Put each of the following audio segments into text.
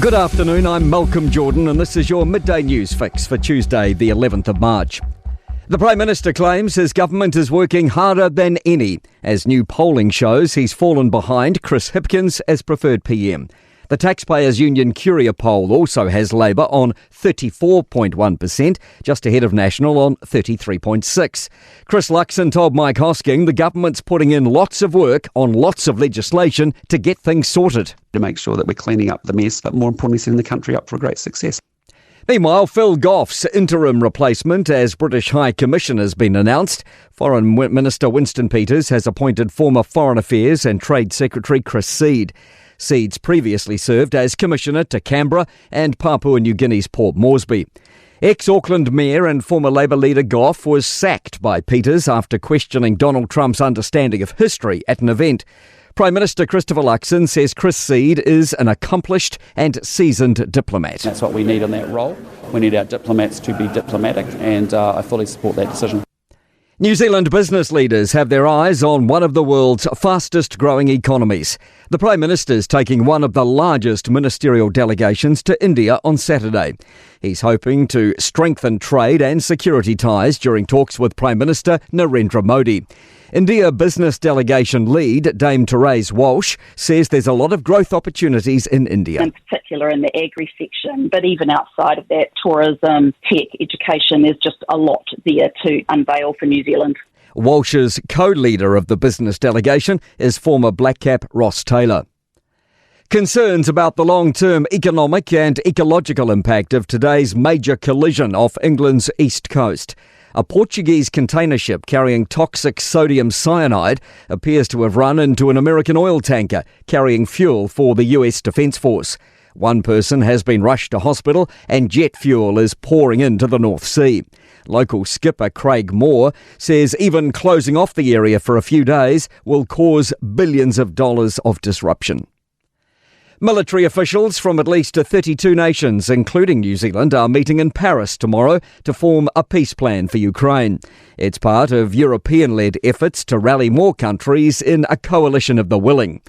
Good afternoon, I'm Malcolm Jordan and this is your Midday News Fix for Tuesday the 11th of March. The Prime Minister claims his government is working harder than any, as new polling shows he's fallen behind Chris Hipkins as preferred PM. The Taxpayers Union Curia poll also has Labour on 34.1%, just ahead of National on 33.6%. Chris Luxon told Mike Hosking the government's putting in lots of work on lots of legislation to get things sorted. To make sure that we're cleaning up the mess, but more importantly, setting the country up for a great success. Meanwhile, Phil Goff's interim replacement as British High Commissioner has been announced. Foreign Minister Winston Peters has appointed former Foreign Affairs and Trade Secretary Chris Seed. Seed's previously served as Commissioner to Canberra and Papua New Guinea's Port Moresby. Ex-Auckland Mayor and former Labour leader Goff was sacked by Peters after questioning Donald Trump's understanding of history at an event. Prime Minister Christopher Luxon says Chris Seed is an accomplished and seasoned diplomat. That's what we need in that role. We need our diplomats to be diplomatic, and I fully support that decision. New Zealand business leaders have their eyes on one of the world's fastest growing economies. The Prime Minister's taking one of the largest ministerial delegations to India on Saturday. He's hoping to strengthen trade and security ties during talks with Prime Minister Narendra Modi. India business delegation lead Dame Therese Walsh says there's a lot of growth opportunities in India. In particular in the agri section, but even outside of that, tourism, tech, education, there's just a lot there to unveil for New Zealand. Walsh's co-leader of the business delegation is former Black Cap Ross Taylor. Concerns about the long-term economic and ecological impact of today's major collision off England's east coast. A Portuguese container ship carrying toxic sodium cyanide appears to have run into an American oil tanker carrying fuel for the US Defence Force. One person has been rushed to hospital and jet fuel is pouring into the North Sea. Local skipper Craig Moore says even closing off the area for a few days will cause billions of dollars of disruption. Military officials from at least 32 nations, including New Zealand, are meeting in Paris tomorrow to form a peace plan for Ukraine. It's part of European-led efforts to rally more countries in a coalition of the willing.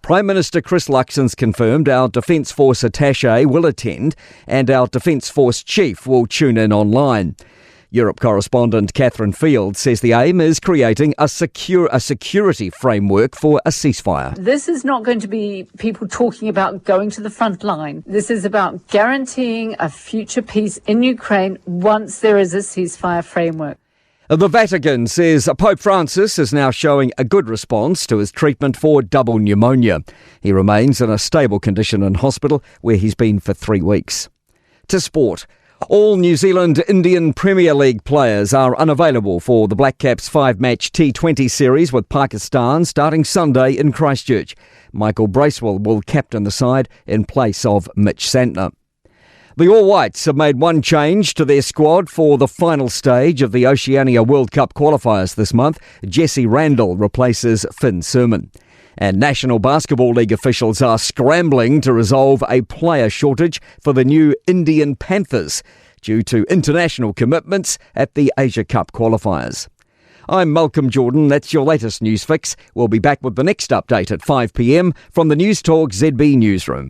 Prime Minister Chris Luxon's confirmed our Defence Force attaché will attend and our Defence Force chief will tune in online. Europe correspondent Catherine Field says the aim is creating a security framework for a ceasefire. This is not going to be people talking about going to the front line. This is about guaranteeing a future peace in Ukraine once there is a ceasefire framework. The Vatican says Pope Francis is now showing a good response to his treatment for double pneumonia. He remains in a stable condition in hospital where he's been for 3 weeks. To sport. All New Zealand Indian Premier League players are unavailable for the Black Caps 5-match T20 series with Pakistan starting Sunday in Christchurch. Michael Bracewell will captain the side in place of Mitch Santner. The All Whites have made one change to their squad for the final stage of the Oceania World Cup qualifiers this month. Jesse Randall replaces Finn Sermon. And National Basketball League officials are scrambling to resolve a player shortage for the new Indian Panthers due to international commitments at the Asia Cup qualifiers. I'm Malcolm Jordan. That's your latest news fix. We'll be back with the next update at 5 p.m. from the Newstalk ZB newsroom.